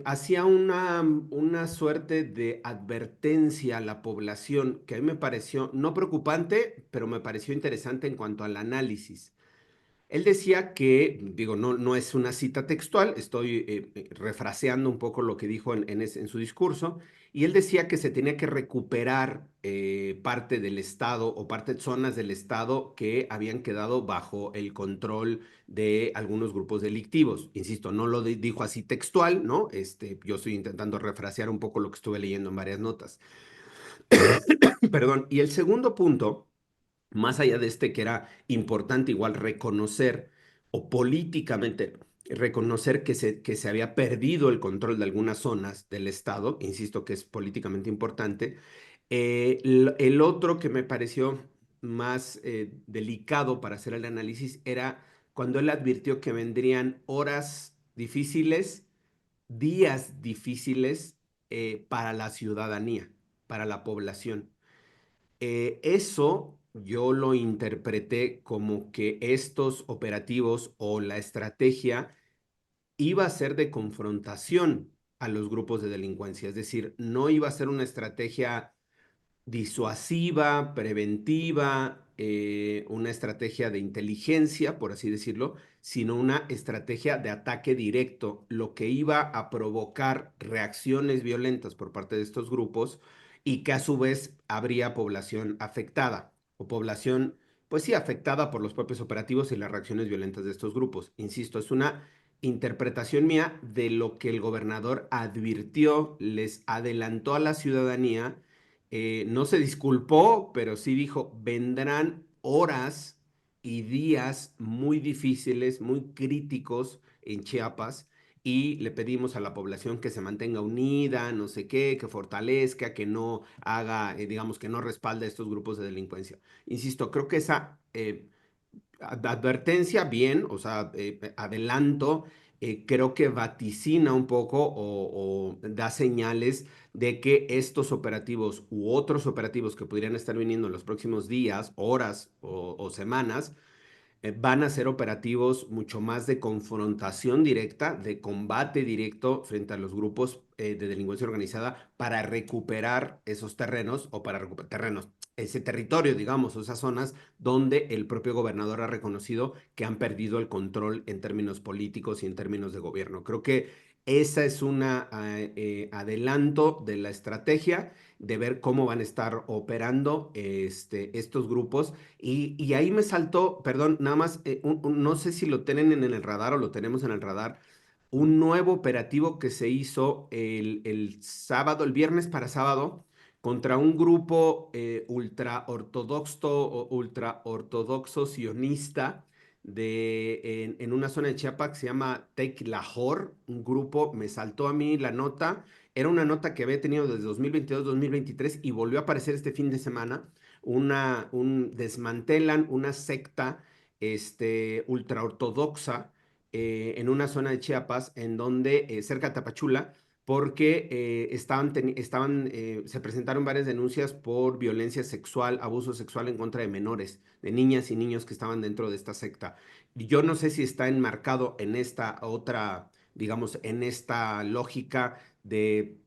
Speaker 2: hacía una suerte de advertencia a la población que a mí me pareció no preocupante, pero me pareció interesante en cuanto al análisis. Él decía que, digo, no es una cita textual, estoy refraseando un poco lo que dijo en su discurso, y él decía que se tenía que recuperar parte del Estado o zonas del Estado que habían quedado bajo el control de algunos grupos delictivos. Insisto, no lo dijo así textual, ¿no? Yo estoy intentando refrasear un poco lo que estuve leyendo en varias notas. Perdón. Y el segundo punto, más allá de que era importante igual reconocer o políticamente reconocer que se había perdido el control de algunas zonas del Estado, insisto que es políticamente importante, el otro que me pareció más delicado para hacer el análisis era cuando él advirtió que vendrían horas difíciles, días difíciles para la ciudadanía, para la población. Eso yo lo interpreté como que estos operativos o la estrategia iba a ser de confrontación a los grupos de delincuencia, es decir, no iba a ser una estrategia disuasiva, preventiva, una estrategia de inteligencia, por así decirlo, sino una estrategia de ataque directo, lo que iba a provocar reacciones violentas por parte de estos grupos y que a su vez habría población afectada o población, pues sí, afectada por los propios operativos y las reacciones violentas de estos grupos. Insisto, es una interpretación mía de lo que el gobernador advirtió, les adelantó a la ciudadanía. No se disculpó, pero sí dijo, vendrán horas y días muy difíciles, muy críticos en Chiapas y le pedimos a la población que se mantenga unida, no sé qué, que fortalezca, que no haga, digamos, que no respalde a estos grupos de delincuencia. Insisto, creo que esa advertencia, bien, o sea, adelanto, creo que vaticina un poco o da señales de que estos operativos u otros operativos que podrían estar viniendo en los próximos días, horas o semanas, van a ser operativos mucho más de confrontación directa, de combate directo frente a los grupos de delincuencia organizada para recuperar esos terrenos o para recuperar terrenos, ese territorio, digamos, o esas zonas donde el propio gobernador ha reconocido que han perdido el control en términos políticos y en términos de gobierno. Creo que esa es un adelanto de la estrategia de ver cómo van a estar operando estos grupos y ahí me saltó, perdón, nada más, no sé si lo tienen en el radar o lo tenemos en el radar, un nuevo operativo que se hizo el sábado, el viernes para sábado, contra un grupo ultra ortodoxo sionista en una zona de Chiapas que se llama Tec-Lajor, un grupo, me saltó a mí la nota, era una nota que había tenido desde 2022-2023 y volvió a aparecer este fin de semana desmantelan una secta ultraortodoxa en una zona de Chiapas, en donde, cerca de Tapachula, porque se presentaron varias denuncias por violencia sexual, abuso sexual en contra de menores, de niñas y niños que estaban dentro de esta secta. Yo no sé si está enmarcado en esta otra, digamos, en esta lógica de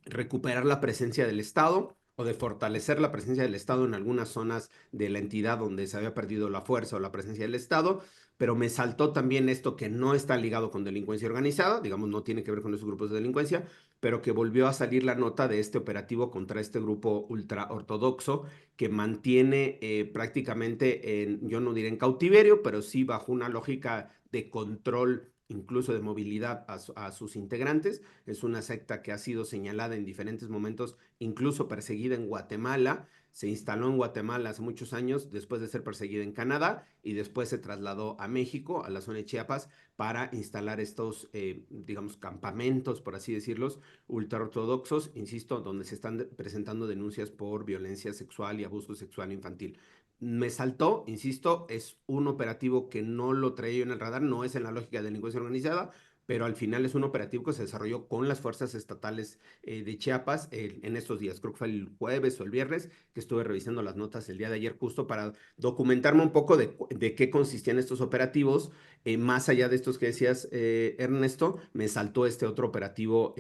Speaker 2: recuperar la presencia del Estado o de fortalecer la presencia del Estado en algunas zonas de la entidad donde se había perdido la fuerza o la presencia del Estado, pero me saltó también esto que no está ligado con delincuencia organizada, digamos, no tiene que ver con esos grupos de delincuencia, pero que volvió a salir la nota de este operativo contra este grupo ultra ortodoxo que mantiene prácticamente, yo no diré en cautiverio, pero sí bajo una lógica de control incluso de movilidad a sus integrantes. Es una secta que ha sido señalada en diferentes momentos, incluso perseguida en Guatemala. Se instaló en Guatemala hace muchos años, después de ser perseguida en Canadá, y después se trasladó a México, a la zona de Chiapas, para instalar estos, digamos, campamentos, por así decirlos, ultraortodoxos, insisto, donde se están presentando denuncias por violencia sexual y abuso sexual infantil. Me saltó, insisto, es un operativo que no lo traía yo en el radar, no es en la lógica de delincuencia organizada, pero al final es un operativo que se desarrolló con las fuerzas estatales de Chiapas en estos días. Creo que fue el jueves o el viernes que estuve revisando las notas el día de ayer justo para documentarme un poco de qué consistían estos operativos. Más allá de estos que decías, Ernesto, me saltó este otro operativo,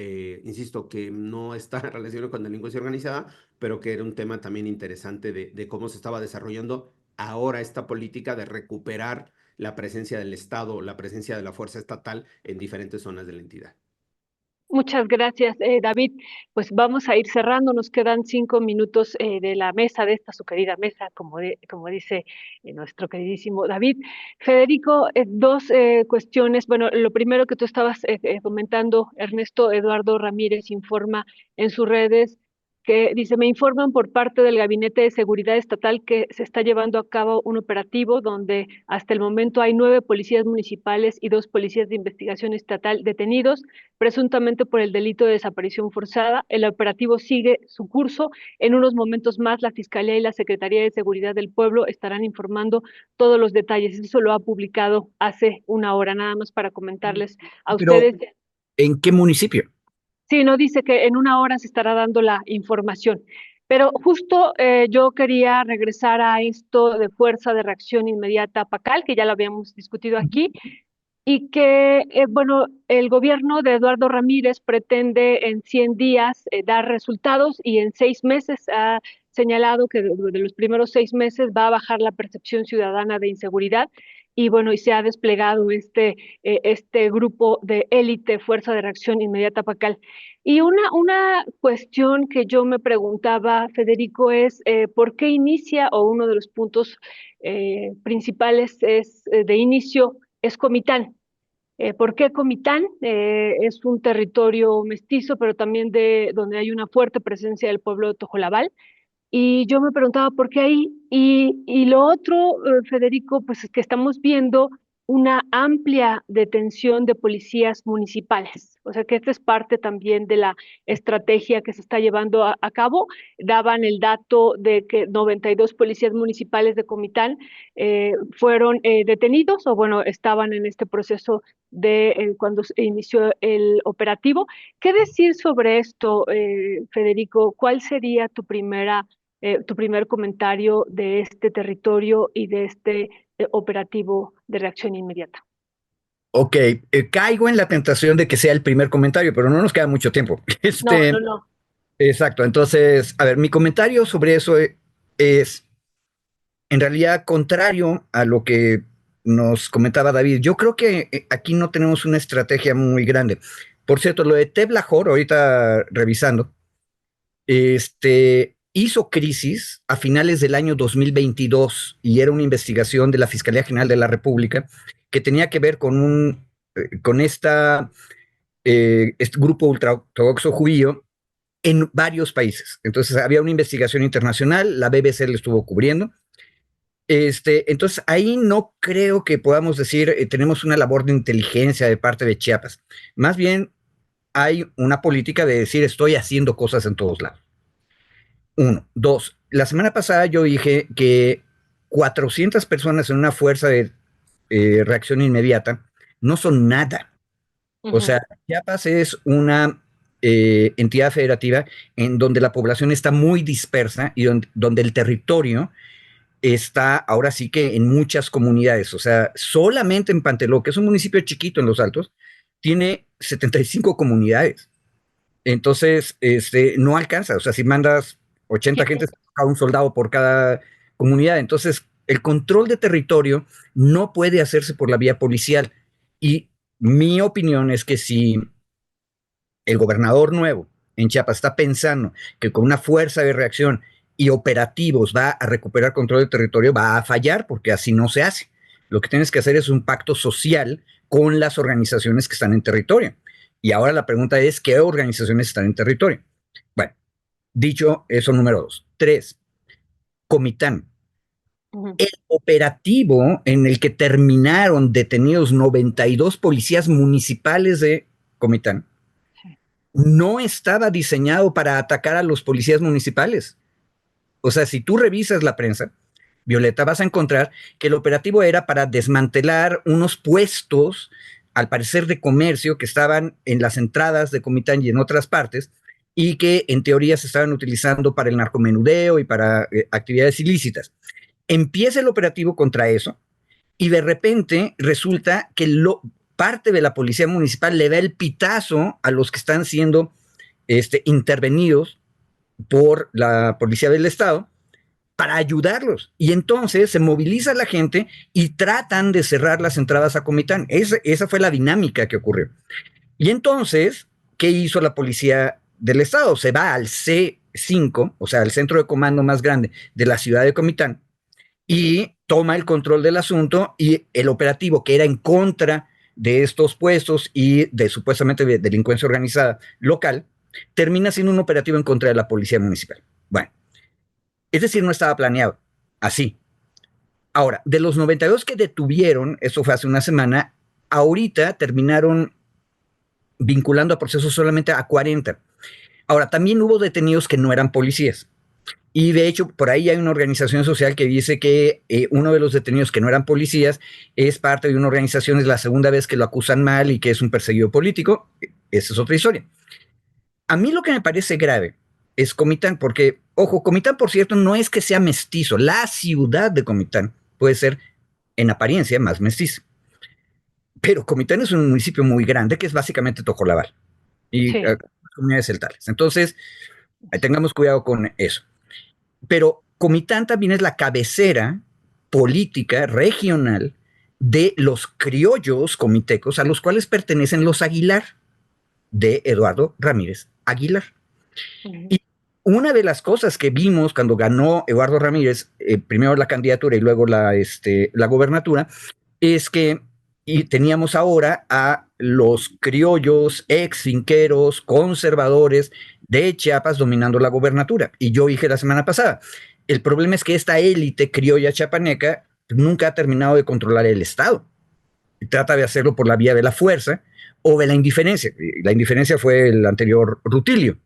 Speaker 2: insisto, que no está relacionado con delincuencia organizada, pero que era un tema también interesante de cómo se estaba desarrollando ahora esta política de recuperar la presencia del Estado, la presencia de la fuerza estatal en diferentes zonas de la entidad.
Speaker 3: Muchas gracias, David. Pues vamos a ir cerrando, nos quedan 5 minutos de la mesa, de esta su querida mesa, como dice nuestro queridísimo David. Federico, dos cuestiones. Bueno, lo primero que tú estabas comentando, Ernesto Eduardo Ramírez informa en sus redes que dice, me informan por parte del Gabinete de Seguridad Estatal que se está llevando a cabo un operativo donde hasta el momento hay 9 policías municipales y 2 policías de investigación estatal detenidos presuntamente por el delito de desaparición forzada. El operativo sigue su curso. En unos momentos más, la Fiscalía y la Secretaría de Seguridad del Pueblo estarán informando todos los detalles. Eso lo ha publicado hace una hora, nada más para comentarles a
Speaker 4: Pero,
Speaker 3: ustedes.
Speaker 4: ¿en qué municipio?
Speaker 3: Sí, no dice que en una hora se estará dando la información. Pero justo yo quería regresar a esto de fuerza de reacción inmediata PACAL, que ya lo habíamos discutido aquí, y que, bueno, el gobierno de Eduardo Ramírez pretende en 100 días dar resultados y en 6 meses ha señalado que de los primeros 6 meses va a bajar la percepción ciudadana de inseguridad y bueno, y se ha desplegado este grupo de élite, Fuerza de Reacción Inmediata PACAL. Y una cuestión que yo me preguntaba, Federico, es ¿por qué inicia, o uno de los puntos principales es de inicio, es Comitán? ¿Por qué Comitán? Es un territorio mestizo, pero también de donde hay una fuerte presencia del pueblo de Tojolabal. Y yo me preguntaba por qué ahí. Y lo otro, Federico, pues es que estamos viendo una amplia detención de policías municipales. O sea que esta es parte también de la estrategia que se está llevando a cabo. Daban el dato de que 92 policías municipales de Comitán fueron detenidos o bueno, estaban en este proceso de cuando se inició el operativo. ¿Qué decir sobre esto, Federico? ¿Cuál sería tu primer comentario de este territorio y de este operativo de reacción inmediata?
Speaker 4: Ok, caigo en la tentación de que sea el primer comentario, pero no nos queda mucho tiempo.
Speaker 3: No, no, no.
Speaker 4: Exacto. Entonces, a ver, mi comentario sobre eso es, en realidad, contrario a lo que nos comentaba David. Yo creo que aquí no tenemos una estrategia muy grande. Por cierto, lo de Teblajor, ahorita revisando, hizo crisis a finales del año 2022 y era una investigación de la Fiscalía General de la República que tenía que ver con este grupo ultraortodoxo judío en varios países. Entonces había una investigación internacional, la BBC le estuvo cubriendo. Entonces ahí no creo que podamos decir tenemos una labor de inteligencia de parte de Chiapas. Más bien hay una política de decir estoy haciendo cosas en todos lados. Uno. Dos, la semana pasada yo dije que 400 personas en una fuerza de reacción inmediata no son nada. O sea, Chiapas es una entidad federativa en donde la población está muy dispersa y donde el territorio está ahora sí que en muchas comunidades. O sea, solamente en Panteló, que es un municipio chiquito en Los Altos, tiene 75 comunidades. Entonces, no alcanza. O sea, si mandas 80
Speaker 3: Sí.
Speaker 4: gentes a un soldado por cada comunidad, entonces el control de territorio no puede hacerse por la vía policial. Y mi opinión es que si el gobernador nuevo en Chiapas está pensando que con una fuerza de reacción y operativos va a recuperar control del territorio, va a fallar porque así no se hace. Lo que tienes que hacer es un pacto social con las organizaciones que están en territorio. Y ahora la pregunta es, ¿qué organizaciones están en territorio? Bueno, dicho eso, número 2. 3, Comitán. El operativo en el que terminaron detenidos 92 policías municipales de Comitán no estaba diseñado para atacar a los policías municipales. O sea, si tú revisas la prensa, Violeta, vas a encontrar que el operativo era para desmantelar unos puestos, al parecer de comercio, que estaban en las entradas de Comitán y en otras partes, y que en teoría se estaban utilizando para el narcomenudeo y para actividades ilícitas. Empieza el operativo contra eso, y de repente resulta que parte de la policía municipal le da el pitazo a los que están siendo intervenidos por la policía del estado para ayudarlos. Y entonces se moviliza la gente y tratan de cerrar las entradas a Comitán. Esa fue la dinámica que ocurrió. Y entonces, ¿qué hizo la policía del estado? Se va al C5, o sea, al centro de comando más grande de la ciudad de Comitán, y toma el control del asunto, y el operativo que era en contra de estos puestos y de supuestamente delincuencia organizada local, termina siendo un operativo en contra de la policía municipal. Bueno, es decir, no estaba planeado así. Ahora, de los 92 que detuvieron, eso fue hace una semana, ahorita terminaron vinculando a procesos solamente a 40. Ahora, también hubo detenidos que no eran policías. Y de hecho, por ahí hay una organización social que dice que uno de los detenidos que no eran policías es parte de una organización, es la segunda vez que lo acusan mal y que es un perseguido político. Esa es otra historia. A mí lo que me parece grave es Comitán, porque, ojo, Comitán, por cierto, no es que sea mestizo. La ciudad de Comitán puede ser, en apariencia, más mestiza. Pero Comitán es un municipio muy grande que es básicamente Tojolabal y
Speaker 3: Sí.
Speaker 4: comunidades celtales. Entonces, tengamos cuidado con eso. Pero Comitán también es la cabecera política regional de los criollos comitecos a los cuales pertenecen los Aguilar, de Eduardo Ramírez Aguilar. Y una de las cosas que vimos cuando ganó Eduardo Ramírez, primero la candidatura y luego la gobernatura, es que teníamos ahora a los criollos, ex finqueros, conservadores de Chiapas dominando la gobernatura. Y yo dije la semana pasada, el problema es que esta élite criolla chiapaneca nunca ha terminado de controlar el Estado. Trata de hacerlo por la vía de la fuerza o de la indiferencia. La indiferencia fue el anterior Rutilio.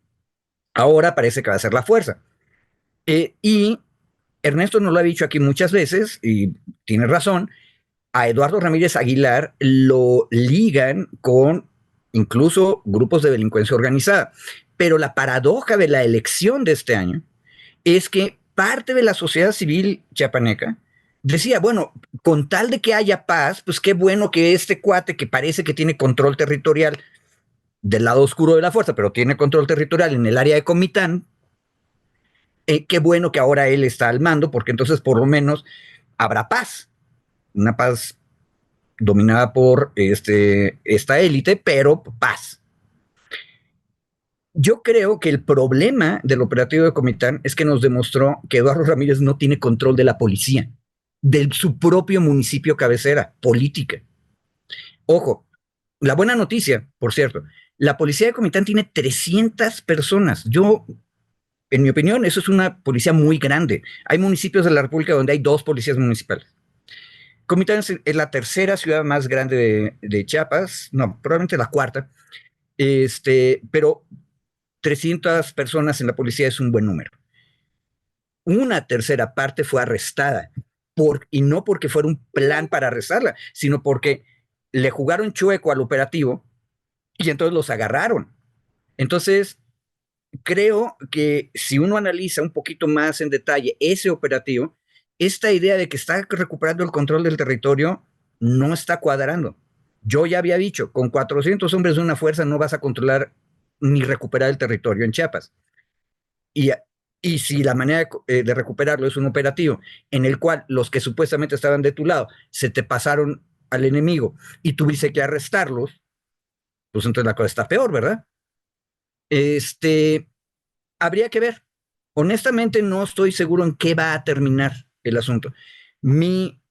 Speaker 4: Ahora parece que va a ser la fuerza. Y Ernesto nos lo ha dicho aquí muchas veces, y tiene razón, a Eduardo Ramírez Aguilar lo ligan con incluso grupos de delincuencia organizada. Pero la paradoja de la elección de este año es que parte de la sociedad civil chiapaneca decía, bueno, con tal de que haya paz, pues qué bueno que este cuate que parece que tiene control territorial del lado oscuro de la fuerza, pero tiene control territorial en el área de Comitán, qué bueno que ahora él está al mando, porque entonces por lo menos habrá paz, una paz dominada por esta élite, pero paz. Yo creo que el problema del operativo de Comitán es que nos demostró que Eduardo Ramírez no tiene control de la policía, de su propio municipio cabecera, política. Ojo, la buena noticia, por cierto, la policía de Comitán tiene 300 personas. En mi opinión, eso es una policía muy grande. Hay municipios de la República donde hay 2 policías municipales. Comitán es la tercera ciudad más grande de Chiapas, no, probablemente la cuarta, pero 300 personas en la policía es un buen número. Una tercera parte fue arrestada, y no porque fuera un plan para arrestarla, sino porque le jugaron chueco al operativo y entonces los agarraron. Entonces, creo que si uno analiza un poquito más en detalle ese operativo, esta idea de que está recuperando el control del territorio no está cuadrando. Yo ya había dicho, con 400 hombres de una fuerza no vas a controlar ni recuperar el territorio en Chiapas. Y si la manera de recuperarlo es un operativo en el cual los que supuestamente estaban de tu lado se te pasaron al enemigo y tuviste que arrestarlos, pues entonces la cosa está peor, ¿verdad? Habría que ver. Honestamente no estoy seguro en qué va a terminar el asunto. Mi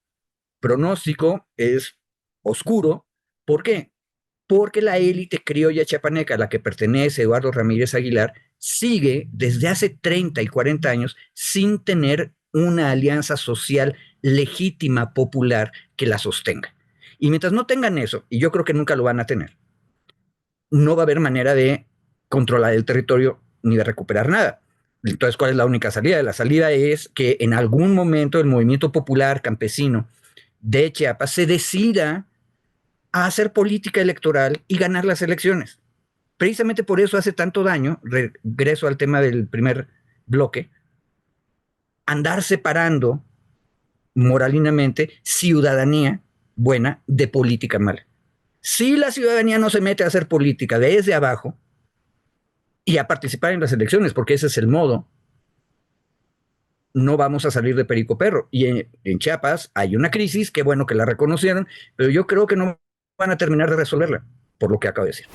Speaker 4: pronóstico es oscuro. ¿Por qué? Porque la élite criolla chiapaneca a la que pertenece Eduardo Ramírez Aguilar sigue desde hace 30 y 40 años sin tener una alianza social legítima, popular, que la sostenga. Y mientras no tengan eso, y yo creo que nunca lo van a tener, no va a haber manera de controlar el territorio ni de recuperar nada. Entonces, ¿cuál es la única salida? La salida es que en algún momento el movimiento popular campesino de Chiapas se decida a hacer política electoral y ganar las elecciones. Precisamente por eso hace tanto daño, regreso al tema del primer bloque, andar separando moralinamente ciudadanía buena de política mala. Si la ciudadanía no se mete a hacer política desde abajo y a participar en las elecciones, porque ese es el modo, no vamos a salir de Perico Perro. Y en Chiapas hay una crisis, qué bueno que la reconocieron, pero yo creo que no van a terminar de resolverla, por lo que acabo de decir.